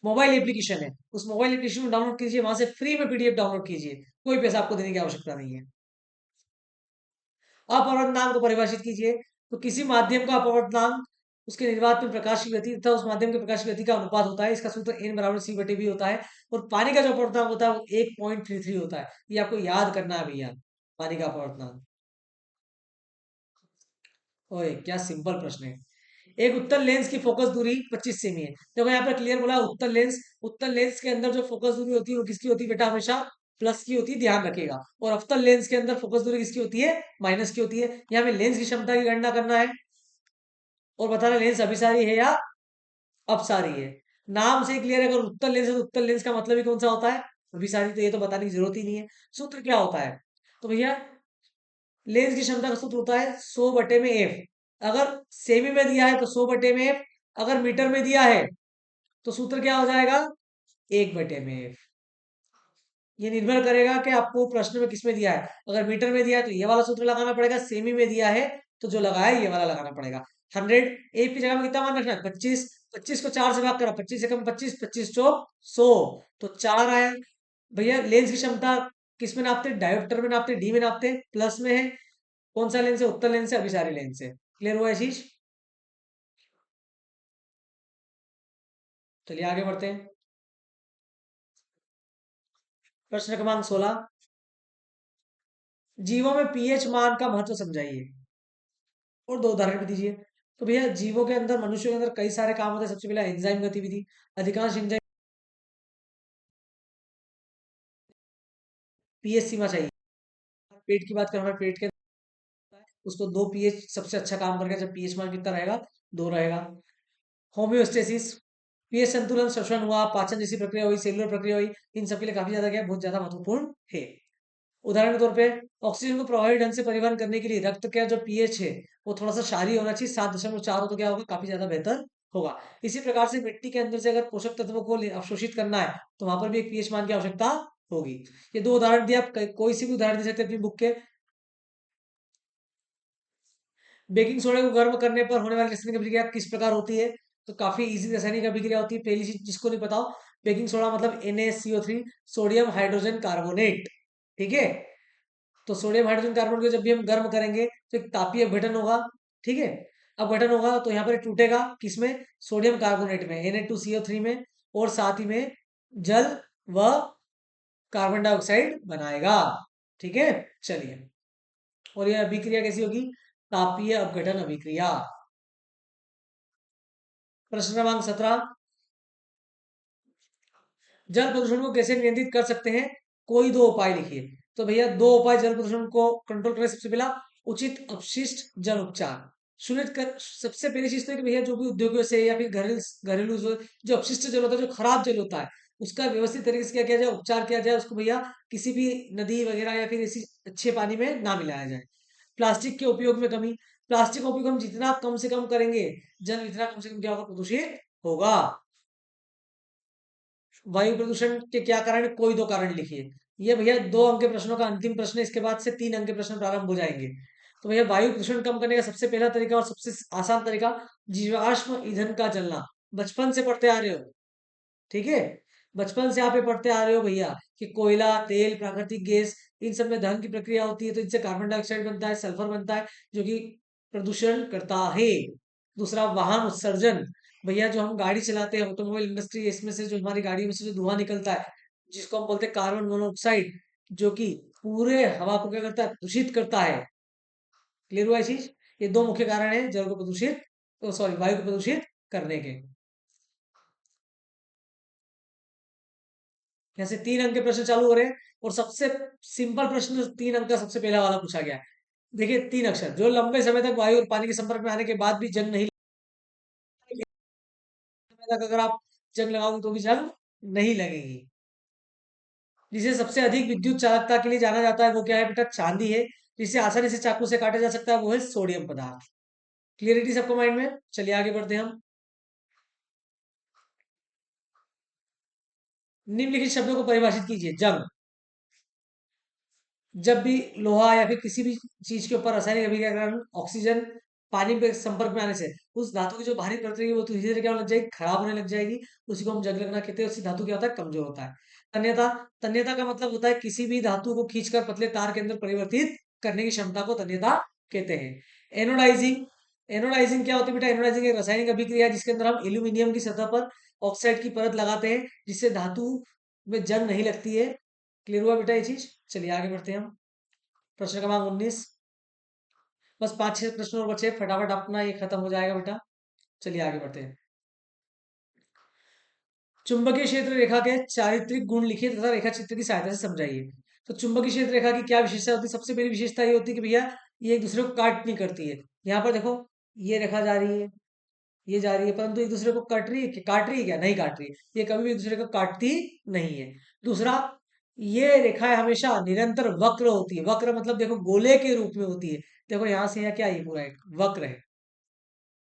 मोबाइल एप्लीकेशन है, उस मोबाइल एप्लीकेशन को डाउनलोड कीजिए, वहां से फ्री में पीडीएफ डाउनलोड कीजिए। कोई पैसा आपको देने की आवश्यकता नहीं है। अपवर्तनांक को परिभाषित कीजिए। तो किसी माध्यम का अपवर्तनांक उसके निर्वात में प्रकाश की गति तथा उस माध्यम के प्रकाश की गति का अनुपात होता है। इसका सूत्र n बराबर c बटे v होता है। और पानी का जो अपवर्तनांक होता है वो 1.33 होता है। ये आपको याद करना है भैया, पानी का अपवर्तनांक। ओए क्या सिंपल प्रश्न है। एक उत्तल लेंस की फोकस दूरी 25 सेमी है। देखो यहाँ पर क्लियर बोला, उत्तल लेंस। उत्तल लेंस के अंदर जो फोकस दूरी होती है वो किसकी होती है बेटा, हमेशा प्लस की होती है, ध्यान रखिएगा। और अवतल लेंस के अंदर फोकस दूरी किसकी होती है, माइनस की होती है। यहाँ हमें लेंस की क्षमता की गणना करना है और बताना लेंस अभिसारी है या अपसारी है। नाम से क्लियर है, अगर उत्तल लेंस है तो उत्तल लेंस का मतलब ही कौन सा होता है, अभिसारी। तो ये तो बताने की जरूरत ही नहीं है। सूत्र क्या होता है, तो भैया लेंस की क्षमता का सूत्र होता है 100 बटे में एफ। अगर सेमी में दिया है तो 100 बटे में एफ, अगर मीटर में दिया है तो सूत्र क्या हो जाएगा, 1 बटे में एफ। ये निर्भर करेगा कि आपको प्रश्न में किसमें दिया है। अगर मीटर में दिया है तो ये वाला सूत्र लगाना पड़ेगा, सेमी में दिया है तो जो लगाया है ये वाला लगाना पड़ेगा। 100, एक की जगह में कितना मान रखना है, 25। 25 को 4 से भाग करा, 25 एकम 25, 25 चौक 100, तो 4 आया। भैया लेंस की क्षमता किस में नापते हैं, डायोप्टर में नापते हैं, डी में नापते हैं, प्लस में है। कौन सा लेंस है, उत्तल लेंस है, अभिसारी लेंस है। क्लियर हुआ है चीज। चलिए आगे बढ़ते हैं। प्रश्न क्रमांक 16, जीवों में पीएच मान का महत्व समझाइए और दो उदाहरण भी दीजिए। तो भैया जीवों के अंदर, मनुष्यों के अंदर कई सारे काम होते हैं। सबसे पहला एंजाइम गतिविधि। अधिकांश एंजाइम पीएच सीमा चाहिए। पेट की बात करें, हमारे पेट के अंदर उसको 2 पीएच सबसे अच्छा काम करेगा, जब पीएच मान कितना रहेगा, 2 रहेगा। होम्योस्टेसिस, पीएच संतुलन, श्वसन हुआ, पाचन जैसी प्रक्रिया हुई, सेलुलर प्रक्रिया हुई, इन सबके लिए काफी ज्यादा क्या है, बहुत ज्यादा महत्वपूर्ण है। उदाहरण के तौर पे ऑक्सीजन को प्रभावी ढंग से परिवहन करने के लिए रक्त का जो पीएच है वो थोड़ा सा क्षारीय होना चाहिए, 7.4 हो तो क्या होगा, काफी ज्यादा बेहतर होगा। इसी प्रकार से मिट्टी के अंदर से अगर पोषक तत्वों को अवशोषित करना है तो वहां पर भी एक पीएच मान की आवश्यकता होगी। ये दो उदाहरण दिए, आप कोई सी भी उदाहरण दे सकते हैं अपनी बुक के। बेकिंग सोडा को गर्म करने पर होने वाली रासायनिक अभिक्रिया किस प्रकार होती है? तो काफी इजी रासायनिक अभिक्रिया होती है। पहली चीज जिसको नहीं पता हो, बेकिंग सोडा मतलब NaCO3, सोडियम हाइड्रोजन कार्बोनेट। ठीक है, तो सोडियम हाइड्रोजन कार्बोनेट को जब भी हम गर्म करेंगे तो एक तापीय अपघटन होगा। ठीक है, अपघटन होगा तो यहाँ पर टूटेगा किसमें, सोडियम कार्बोनेट में, Na2CO3 में, और साथ ही में जल व कार्बन डाइऑक्साइड बनाएगा। ठीक है, चलिए, और यह अभिक्रिया कैसी होगी, तापीय अपघटन अभिक्रिया। प्रश्न क्रमांक 17, जल प्रदूषण को कैसे नियंत्रित कर सकते हैं, कोई दो उपाय लिखिए। तो भैया दो उपाय जल प्रदूषण को कंट्रोल करें, सबसे पहला उचित अपशिष्ट जल उपचार। सुनिश्चित कर, सबसे पहली चीज तो है कि भैया जो भी उद्योगों से या फिर घरेलू घरेलू जो अपशिष्ट जल होता है, जो खराब जल होता है, उसका व्यवस्थित तरीके से क्या किया जाए, उपचार किया जाए, उसको भैया किसी भी नदी वगैरह या फिर ऐसी अच्छे पानी में ना मिलाया जाए। प्लास्टिक के उपयोग में कमी, प्लास्टिक का उपयोग हम जितना कम से कम करेंगे, जल इतना कम से कम क्या होगा, प्रदूषित होगा। वायु प्रदूषण के क्या कारण है? कोई दो कारण लिखिए। ये भैया 2 अंक के प्रश्नों का अंतिम प्रश्न है, इसके बाद से 3 अंक के प्रश्न प्रारंभ हो जाएंगे। तो भैया वायु प्रदूषण कम करने का सबसे पहला तरीका और सबसे आसान तरीका, जीवाश्म ईंधन का जलना। बचपन से पढ़ते आ रहे हो, ठीक है, बचपन से आप ये पढ़ते आ रहे हो भैया कि कोयला, तेल, प्राकृतिक गैस, इन सब में दहन की प्रक्रिया होती है तो इनसे कार्बन डाइऑक्साइड बनता है, सल्फर बनता है, जो कि प्रदूषण करता है। दूसरा, वाहन उत्सर्जन। भैया जो हम गाड़ी चलाते हैं, ऑटोमोबाइल इंडस्ट्री, इसमें से जो हमारी गाड़ी में से जो धुआं निकलता है, जिसको हम बोलते हैं कार्बन मोनोऑक्साइड, जो कि पूरे हवा को क्या करता है, दूषित करता है। क्लियर हुआ ये चीज? ये दो मुख्य कारण है जल को प्रदूषित, सॉरी, वायु को प्रदूषित करने के। यहाँ से 3 अंक के प्रश्न चालू हो रहे हैं, और सबसे सिंपल प्रश्न 3 अंक का सबसे पहला वाला पूछा गया है। देखिए, 3 अक्षर, जो लंबे समय तक वायु और पानी के संपर्क में आने के बाद भी जंग नहीं लगेगी, समय तक अगर आप जंग लगाओगे तो भी जंग नहीं लगेगी। जिसे सबसे अधिक विद्युत चालकता के लिए जाना जाता है वो क्या है बेटा, चांदी है। जिसे आसानी से चाकू से काटा जा सकता है वो है सोडियम पदार्थ। क्लियरिटी सबको माइंड में? चलिए आगे बढ़ते हैं हम। निम्नलिखित शब्दों को परिभाषित कीजिए। जंग, जब भी लोहा या फिर किसी भी चीज के ऊपर रासायनिक अभिक्रिया के कारण ऑक्सीजन पानी के संपर्क में आने से उस धातु की जो बाहरी परत रहेगी वो तो धीरे धीरे क्या होने लग जाएगी, खराब होने लग जाएगी। उसी को हम जंग लगना कहते हैं। उससे धातु क्या होता है, कमजोर होता है। तन्यता, तन्यता का मतलब होता है किसी भी धातु को खींचकर पतले तार के अंदर परिवर्तित करने की क्षमता को तन्यता कहते हैं। एनोडाइजिंग, एनोडाइजिंग क्या होती है बेटा, एनोडाइजिंग एक रासायनिक अभिक्रिया है जिसके अंदर हम एल्यूमिनियम की सतह पर ऑक्साइड की परत लगाते हैं, जिससे धातु में जंग नहीं लगती है। क्लियर हुआ बेटा ये चीज? चलिए आगे बढ़ते हैं हम। प्रश्न क्रमांक 19, बस 5-6 प्रश्न और बचे, फटाफट अपना ये खत्म हो जाएगा बेटा। चलिए आगे बढ़ते हैं। चुंबकीय क्षेत्र रेखा के चारित्रिक गुण लिखिए तथा रेखा चित्र की सहायता से समझाइए। तो चुंबकीय क्षेत्र रेखा की क्या विशेषता होती है? सबसे पहली विशेषता ये होती है कि भैया ये एक दूसरे को काट नहीं करती है। यहाँ पर देखो, ये रेखा जा रही है, ये जा रही है, परंतु एक दूसरे को कट रही है कि काट रही है क्या, नहीं काट रही है। ये कभी भी एक दूसरे को काटती नहीं है। दूसरा, ये रेखाएं हमेशा निरंतर वक्र होती है। वक्र मतलब देखो गोले के रूप में होती है। देखो यहाँ से यहाँ क्या, ये पूरा एक वक्र है,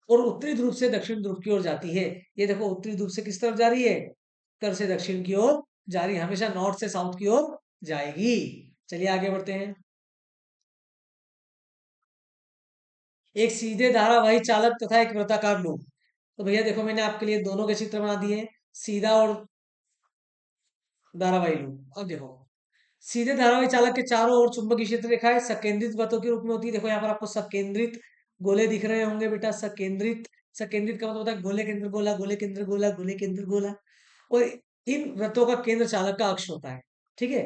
और उत्तरी ध्रुव से दक्षिण ध्रुव की ओर जाती है। ये देखो उत्तरी ध्रुव से किस तरफ जा रही है, उत्तर से दक्षिण की ओर जा रही है, हमेशा नॉर्थ से साउथ की ओर जाएगी। चलिए आगे बढ़ते हैं। एक सीधे धारावाही चालक तथा एक वृत्ताकार लूप। तो भैया देखो मैंने आपके लिए दोनों के चित्र बना दिए हैं, सीधा और धारावाही लूप। अब देखो, सीधे धारावाही चालक के चारों ओर चुंबकीय क्षेत्र रेखा है, संकेंद्रित वृत्तों के रूप में होती है। देखो यहाँ पर आपको संकेंद्रित गोले दिख रहे होंगे बेटा, संकेंद्रित, संकेंद्रित का मतलब होता है गोले के अंदर गोला, गोले के अंदर गोला, गोले के अंदर गोला। और इन वृत्तों का केंद्र चालक का अक्ष होता है। ठीक है,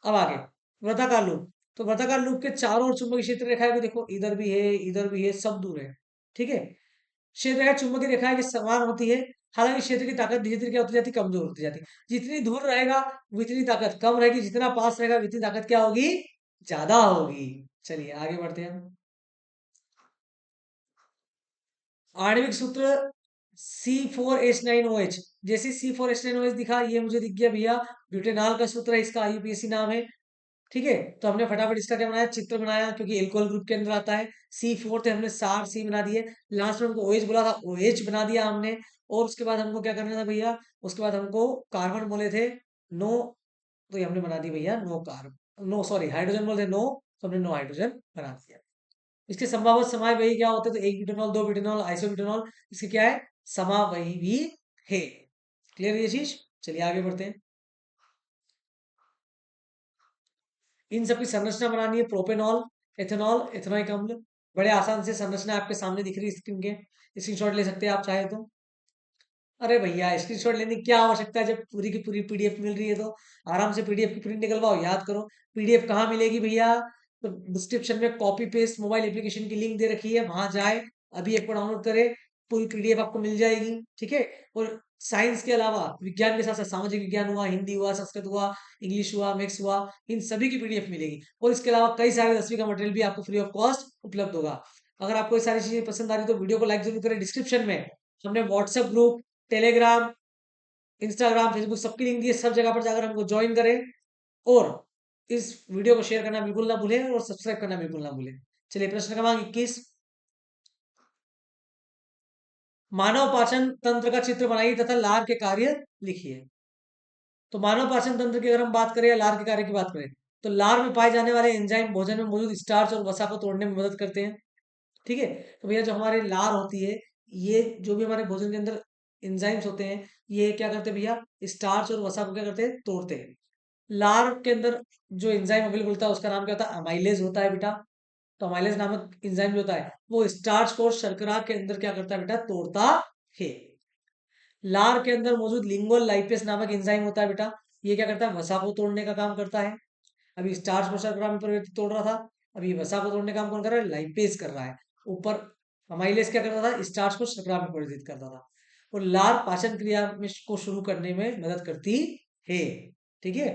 अब आगे वृत्ताकार लूप। तो वृत्ताकार लूप के चारों ओर चुंबकीय क्षेत्र रेखाएं भी देखो, इधर भी है, इधर भी है, सब दूर है। ठीक है, क्षेत्र रेखा चुंबकीय रेखाएं के समान होती है। हालांकि क्षेत्र की ताकत धीरे धीरे क्या होती जाती है, कमजोर होती जाती है। जितनी दूर रहेगा उतनी ताकत कम रहेगी, जितना पास रहेगा उतनी ताकत क्या होगी, ज्यादा होगी। चलिए आगे बढ़ते हैं हम। आणविक सूत्र C4H9OH। जैसे C4H9OH दिखा, ये मुझे दिख गया भैया ब्यूटेनॉल का सूत्र है, इसका IUPAC नाम है। ठीक है, तो हमने फटाफट इसका क्या बनाया, चित्र बनाया, क्योंकि एल्कोहल ग्रुप के अंदर आता है। C4 थे, हमने सार C बना दिए। लास्ट में हमको OH बोला था, OH बना दिया हमने। और उसके बाद हमको क्या करना था भैया, उसके बाद हमको कार्बन बोले थे, नो, तो ये हमने बना दी भैया no carbon, no sorry hydrogen बोले थे नो, तो हमने नो हाइड्रोजन बना दिया। इसके संभावित समय वही क्या होते हैं, तो एक ब्यूटेनॉल, दो ब्यूटेनॉल, आइसोब्यूटेनॉल, इसके क्या है, समावयवी भी है। क्लियर ये चीज। चलिए आगे बढ़ते हैं। इन सबकी संरचना बनानी है, प्रोपेनॉल, एथेनॉल, एथेनॉइक अम्ल। बड़े आसान से संरचना आपके सामने दिख रही है स्क्रीन के, स्क्रीनशॉट ले सकते हैं आप चाहे तो। अरे भैया स्क्रीनशॉट लेने की क्या आवश्यकता है, जब पूरी की पूरी पीडीएफ मिल रही है तो आराम से पीडीएफ की प्रिंट निकलवाओ, याद करो। पीडीएफ कहाँ मिलेगी भैया, तो डिस्क्रिप्शन में कॉपी पेस्ट मोबाइल एप्लीकेशन की लिंक दे रखी है, वहां जाए, अभी एक बार डाउनलोड करे, पूरी पीडीएफ आपको मिल जाएगी। ठीक है, और साइंस के अलावा विज्ञान के साथ साथ सामाजिक विज्ञान हुआ, हिंदी हुआ, संस्कृत हुआ, इंग्लिश हुआ, मैथ्स हुआ, इन सभी की पीडीएफ मिलेगी। और इसके अलावा कई सारे 10वीं का मटेरियल भी आपको फ्री ऑफ कॉस्ट उपलब्ध होगा। अगर आपको ये सारी चीजें पसंद आ रही तो वीडियो को लाइक जरूर करें। डिस्क्रिप्शन में हमने WhatsApp group, Telegram, Instagram, Facebook सबकी लिंक दी है, सब जगह पर जाकर हमको ज्वाइन करें। और इस वीडियो को शेयर करना बिल्कुल ना भूलें और सब्सक्राइब करना बिल्कुल ना भूलें। चलिए प्रश्न क्रमांक 21, मानव पाचन तंत्र का चित्र बनाइए तथा लार के कार्य लिखिए। तो मानव पाचन तंत्र की अगर हम बात करें या लार के कार्य की बात करें, तो लार में पाए जाने वाले एंजाइम भोजन में मौजूद स्टार्च और वसा को तोड़ने में मदद करते हैं। ठीक है, तो भैया जो हमारे लार होती है, ये जो भी हमारे भोजन के अंदर एंजाइम्स होते हैं, ये क्या करते हैं भैया, स्टार्च और वसा को क्या करते हैं, तोड़ते हैं। लार के अंदर जो एंजाइम अवेलेबल होता है उसका नाम क्या होता है, अमाइलेज होता है बेटा। तो अमाइलेज नामक एंजाइम जो होता है वो स्टार्च को शर्करा के अंदर क्या करता है बेटा, तोड़ता है। लार के अंदर मौजूद लिंगोल लाइपेस नामक एंजाइम होता है बेटा, ये क्या करता है, वसा को तोड़ने का काम करता है। अभी स्टार्च को शर्करा में परिवर्तित तोड़ रहा था, अभी वसा को तोड़ने का काम कौन कर रहा है, लाइपेस कर रहा है। ऊपर अमाइलेज क्या करता था, स्टार्च को शर्करा में परिवर्तित करता था। और लार पाचन क्रिया में को शुरू करने में मदद करती है। ठीक है,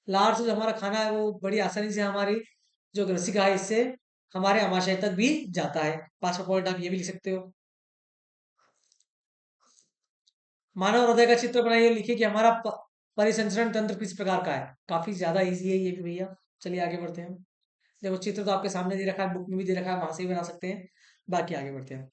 लार से जो हमारा खाना है वो बड़ी आसानी से हमारी जो ग्रसिका है इससे हमारे आमाशय तक भी जाता है। 5वां पॉइंट आप ये भी लिख सकते हो। मानव हृदय का चित्र बनाइए, लिखिए कि हमारा परिसंचरण तंत्र किस प्रकार का है। काफी ज्यादा इजी है ये भी भैया। चलिए आगे बढ़ते हैं। देखो चित्र तो आपके सामने दे रखा है, बुक में भी दे रखा है, वहां से भी बना सकते हैं। बाकी आगे बढ़ते हैं।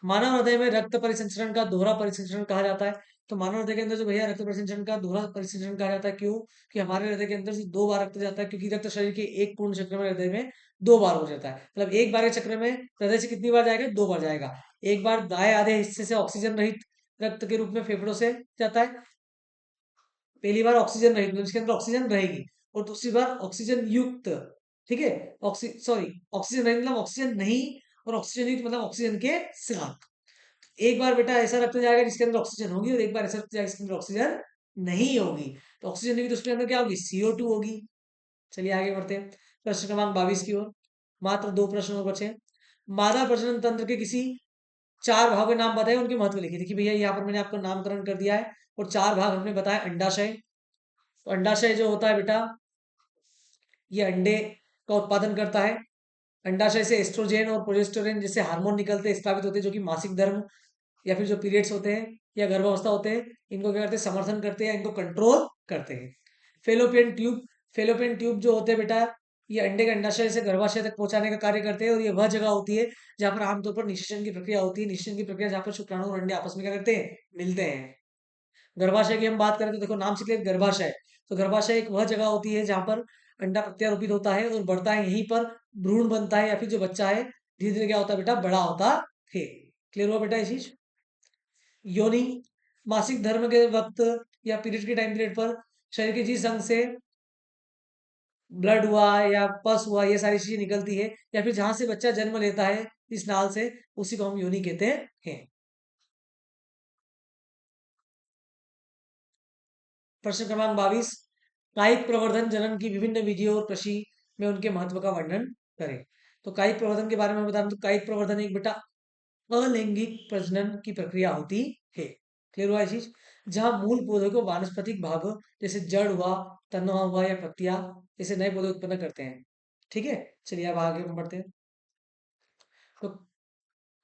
मानव हृदय में रक्त परिसंचरण का दोहरा परिसंचरण कहा जाता है। तो मानव हृदय के अंदर जो भैया रक्त परिसंचरण का दोहरा परिसंचरण कहा जाता है, क्यों, कि हमारे हृदय के अंदर से 2 बार रक्त जाता है, क्योंकि रक्त शरीर के एक पूर्ण चक्र में हृदय में 2 बार हो जाता है। मतलब एक बार के चक्र में हृदय से कितनी बार जाएगा, 2 बार जाएगा। एक बार दाएं आधे हिस्से से ऑक्सीजन रहित रक्त के रूप में फेफड़ों से जाता है। पहली बार ऑक्सीजन रहित मतलब इसके अंदर ऑक्सीजन रहेगी, और दूसरी बार ऑक्सीजन युक्त। ठीक है, सॉरी, ऑक्सीजन रहित मतलब ऑक्सीजन नहीं, और ऑक्सीजन युक्त मतलब ऑक्सीजन के साथ। एक बार बेटा ऐसा रक्त जाएगा जिसके अंदर ऑक्सीजन होगी, और एक बार ऐसा रक्त जाएगा जिसके अंदर ऑक्सीजन नहीं होगी। तो ऑक्सीजन होगी तो उसके अंदर क्या होगी, CO2 होगी। चलिए आगे बढ़ते हैं प्रश्न क्रमांक 22 की ओर। मात्र 2 प्रश्न और बचे हैं। मादा प्रजनन तंत्र के किसी 4 भागों के नाम बताए, उनके महत्व लिखिए। देखिए भैया यहाँ पर मैंने आपको नामकरण कर दिया है, और 4 भाग हमने बताया। अंडाशय, तो अंडाशय जो होता है बेटा, ये अंडे का उत्पादन करता है। अंडाशय से एस्ट्रोजेन और प्रोजेस्टेरोन जैसे हार्मोन निकलते हैं, स्रावित होते हैं, जो कि मासिक धर्म या फिर जो पीरियड्स होते हैं या गर्भावस्था होते हैं, इनको क्या करते हैं, समर्थन करते हैं, इनको कंट्रोल करते हैं। फेलोपियन ट्यूब, फेलोपियन ट्यूब जो होते हैं बेटा, ये अंडे के अंडाशय से गर्भाशय तक पहुंचाने का कार्य करते हैं, और ये वह जगह होती है जहां पर आमतौर पर निषेचन की प्रक्रिया होती है। निषेचन की प्रक्रिया जहां पर शुक्राणु और अंडे आपस में क्या करते हैं, मिलते हैं। गर्भाशय की हम बात करें तो देखो नाम से क्लियर, गर्भाशय, तो गर्भाशय एक वह जगह होती है जहां पर अंडा प्रत्यारोपित होता है और बढ़ता है, यहीं पर भ्रूण बनता है, या फिर जो बच्चा है धीरे धीरे क्या होता है बेटा, बड़ा होता है। क्लियर हुआ बेटा ये चीज। योनि, मासिक धर्म के वक्त या पीरियड के टाइम पीरियड पर शरीर के जिस अंग से ब्लड हुआ या पस हुआ, ये सारी चीजें निकलती है, या फिर जहां से बच्चा जन्म लेता है इस नाल से, उसी को हम योनि कहते हैं। प्रश्न क्रमांक 22, कायिक प्रवर्धन जनन की विभिन्न विधियों और कृषि में उनके महत्व का वर्णन करें। तो कायिक प्रवर्धन के बारे में बता दूं, तो कायिक प्रवर्धन एक बेटा अलैंगिक प्रजनन की प्रक्रिया होती है। क्लियर हुआ ये चीज, जहां मूल पौधे को वानस्पतिक भाग जैसे जड़ हुआ, तना हुआ या पत्तियां जैसे नए पौधे उत्पन्न करते हैं। ठीक है, चलिए अब आगे बढ़ते हैं। तो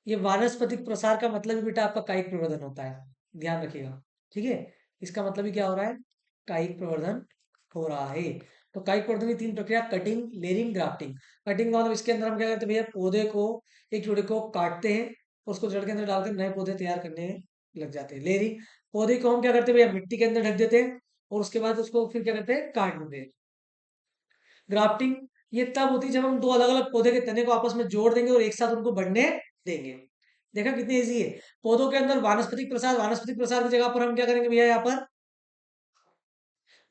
ये वानस्पतिक प्रसार का मतलब ही बेटा आपका कायिक प्रवर्धन होता है, ध्यान रखिएगा। ठीक है, इसका मतलब ही क्या हो रहा है, कायिक प्रवर्धन हो रहा है। तो कायिक प्रवर्धन की तीन प्रक्रिया, कटिंग, लेयरिंग, ग्राफ्टिंग। कटिंग का मतलब इसके अंदर हम क्या करते हैं भैया, पौधे को, एक जोड़े को काटते हैं, उसको जड़ के अंदर डालकर नए पौधे तैयार करने लग जाते हैं। लेयरिंग, पौधे को हम क्या करते हैं भैया, मिट्टी के अंदर ढक देते हैं और उसके बाद उसको फिर क्या करते हैं, काट देते हैं। ग्राफ्टिंग, ये तब होती है जब हम दो अलग अलग पौधे के तने को आपस में जोड़ देंगे और एक साथ उनको बढ़ने देंगे। देखा कितनी इजी है। पौधों के अंदर वानस्पतिक प्रसार की जगह पर हम क्या करेंगे भैया, यहाँ पर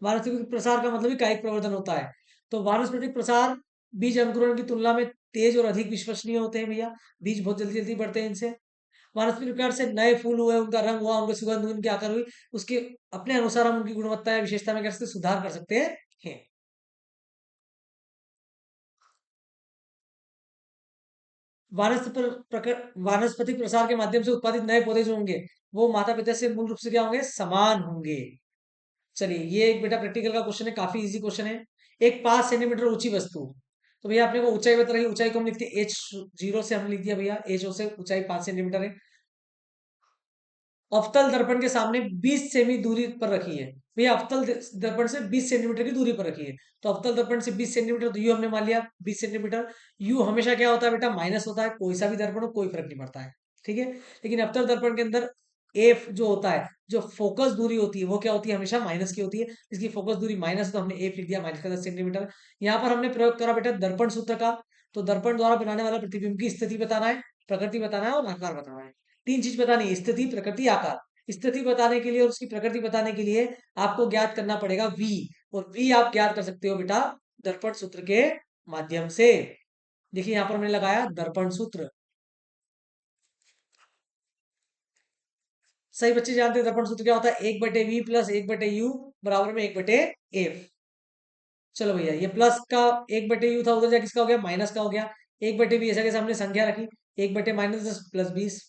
वानस्पतिक प्रसार का मतलब ही कायिक प्रवर्धन होता है। तो वानस्पतिक प्रसार बीज अंकुरण की तुलना में तेज और अधिक विश्वसनीय होते हैं भैया, बीज बहुत जल्दी जल्दी बढ़ते हैं इनसे। वानस्पतिक प्रकार से नए फूल हुए, उनका रंग हुआ, उनकी सुगंध हुई, उनकी आकार हुई, उसके अपने अनुसार हम उनकी गुणवत्ता या विशेषता में कैसे सुधार कर सकते हैं। वानस्पतिक प्रसार के माध्यम से उत्पादित नए पौधे जो होंगे वो माता पिता से मूल रूप से क्या होंगे, समान होंगे। चलिए, ये एक बेटा प्रैक्टिकल का क्वेश्चन है, काफी इजी क्वेश्चन है। एक 5 सेंटीमीटर ऊंची वस्तु, तो भैया अपने को ऊंचाई बता रही है, ऊंचाई को हम लिखते हैं H0 से, हमने लिख दिया भैया H0 से ऊंचाई 5 सेंटीमीटर है। अवतल दर्पण के सामने 20 सेमी दूरी पर रखी है। भैया अवतल दर्पण से 20 सेंटीमीटर की दूरी पर रखी है, तो अवतल दर्पण से 20 सेंटीमीटर, तो यू हमने मान लिया 20 सेंटीमीटर। यू हमेशा क्या होता है बेटा, माइनस होता है, कोई सा भी दर्पण हो कोई फर्क नहीं पड़ता है। ठीक है, लेकिन अवतल दर्पण के अंदर एफ जो होता है, जो फोकस दूरी होती है वो क्या होती है, हमेशा माइनस की होती है। इसकी फोकस दूरी माइनस, तो हमने एफ लिख दिया -10 सेंटीमीटर। यहाँ पर हमने प्रयोग करा बेटा दर्पण सूत्र का। तो दर्पण द्वारा बनाने वाला प्रतिबिंब की स्थिति बताना है, प्रकृति बताना है और आकार बताना है। तीन चीज बतानी है, स्थिति, प्रकृति, आकार। स्थिति बताने के लिए और उसकी प्रकृति बताने के लिए आपको ज्ञात करना पड़ेगा V, और V आप ज्ञात कर सकते हो बेटा दर्पण सूत्र के माध्यम से। देखिए यहां पर मैंने लगाया दर्पण सूत्र। सही बच्चे जानते हैं दर्पण सूत्र क्या होता है, 1/V प्लस 1/U बराबर में 1/F। चलो भैया, ये प्लस का 1/U था, उधर जाके किसका हो गया, माइनस का हो गया। 1/V ऐसा कैसे, हमने संख्या रखी, 1/-10 प्लस 20।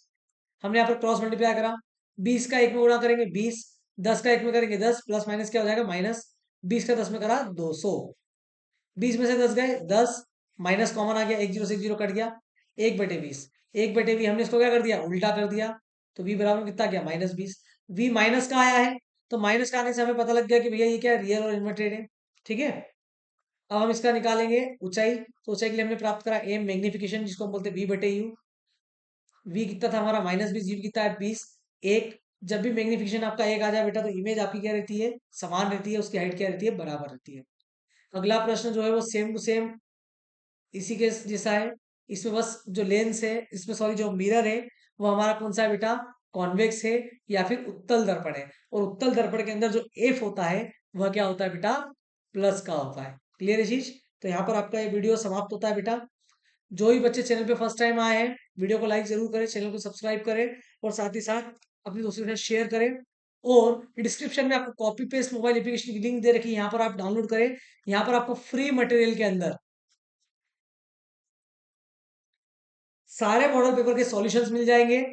हमने यहाँ पर क्रॉस मल्टीप्लाई करा, 20 का 1 में गुणा करेंगे 20, 10 का 1 में करेंगे 10, प्लस माइनस क्या हो जाएगा, माइनस। 20 का 10 में करा 200, 20 में से 10 गए 10, माइनस कॉमन आ गया, एक जीरो से एक जीरो कट गया, 1/20। 1/20 हमने इसको क्या कर दिया, उल्टा कर दिया, तो v बराबर में कितना गया, -20। v माइनस का आया है, तो माइनस का आने से हमें पता लग गया कि भैया ये क्या है, रियल और इन्वर्टेड है। ठीक है, अब हम इसका निकालेंगे ऊंचाई, तो ऊंचाई के लिए हमने प्राप्त करा एम मैग्निफिकेशन, जिसको हम बोलते हैं V/U। v कितना था हमारा -20, u कितना है 20। एक, जब भी मैग्निफिकेशन आपका एक आ जाए बेटा, तो इमेज आपकी क्या रहती है, समान रहती है, उसकी हाइट क्या रहती है, बराबर रहती है। अगला प्रश्न जो है वो सेम टू सेम इसी के जैसा है। इसमें बस जो लेंस है, इसमें सॉरी जो मिरर है, वो हमारा कौन सा है बेटा, कॉन्वेक्स है या फिर उत्तल दर्पण है। और उत्तल दर्पण के अंदर जो एफ होता है वह क्या होता है बेटा, प्लस का होता है। क्लियर है चीज। तो यहाँ पर आपका ये वीडियो समाप्त होता है बेटा। जो भी बच्चे चैनल पे फर्स्ट टाइम आए हैं, वीडियो को लाइक जरूर करें, चैनल को सब्सक्राइब करें और साथ ही साथ अपने दोस्तों के साथ शेयर करें। और डिस्क्रिप्शन में आपको कॉपी पेस्ट मोबाइल एप्लीकेशन की लिंक दे रखी है, यहाँ पर आप डाउनलोड करें। यहाँ पर आपको फ्री मटेरियल के अंदर सारे मॉडल पेपर के सॉल्यूशंस मिल जाएंगे।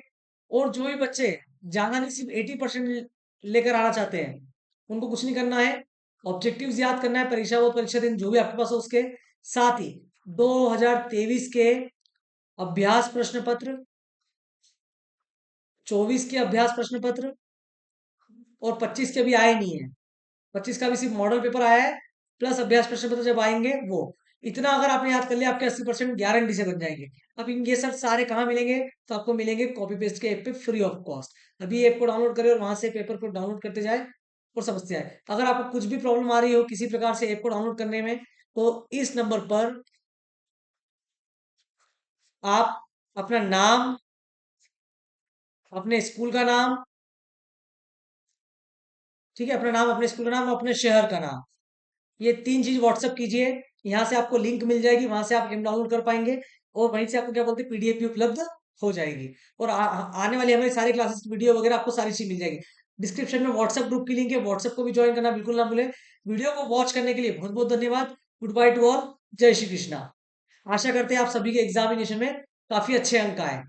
और जो भी बच्चे जाना नहीं, सिर्फ 80% लेकर आना चाहते हैं, उनको कुछ नहीं करना है, ऑब्जेक्टिव्स याद करना है, परीक्षा वो परीक्षा दिन जो भी आपके पास हो उसके साथ ही 2023 के अभ्यास प्रश्न पत्र, 24 के अभ्यास प्रश्न पत्र और 25 के अभी आए नहीं है। 25 का भी सिर्फ मॉडल पेपर आया है, प्लस अभ्यास प्रश्न पत्र जब आएंगे वो, इतना अगर आपने याद कर लिया, आपके 80% गारंटी से बन जाएंगे। अब ये सर सारे कहाँ मिलेंगे, तो आपको मिलेंगे कॉपी पेस्ट के ऐप पे फ्री ऑफ कॉस्ट। अभी ऐप को डाउनलोड करें और वहां से पेपर को डाउनलोड करते जाए और समझते जाए। अगर आपको कुछ भी प्रॉब्लम आ रही हो किसी प्रकार से ऐप को डाउनलोड करने में, तो इस नंबर पर आप अपना नाम, अपने स्कूल का नाम, ठीक है, अपना नाम, अपने स्कूल का नाम, अपने शहर का नाम, ये तीन चीज व्हाट्सअप कीजिए। यहाँ से आपको लिंक मिल जाएगी, वहां से आप गेम डाउनलोड कर पाएंगे और वहीं से आपको क्या बोलते हैं, पीडीएफ भी उपलब्ध हो जाएगी। और आने वाली हमारी सारी क्लासेस की वीडियो वगैरह आपको सारी चीज मिल जाएगी। डिस्क्रिप्शन में व्हाट्सएप ग्रुप की लिंक है, व्हाट्सएप को भी ज्वाइन करना बिल्कुल ना भूलें। वीडियो को वॉच करने के लिए बहुत बहुत धन्यवाद। गुड बाय टू ऑल, जय श्री कृष्णा। आशा करते हैं आप सभी के एग्जामिनेशन में काफी अच्छे अंक आए।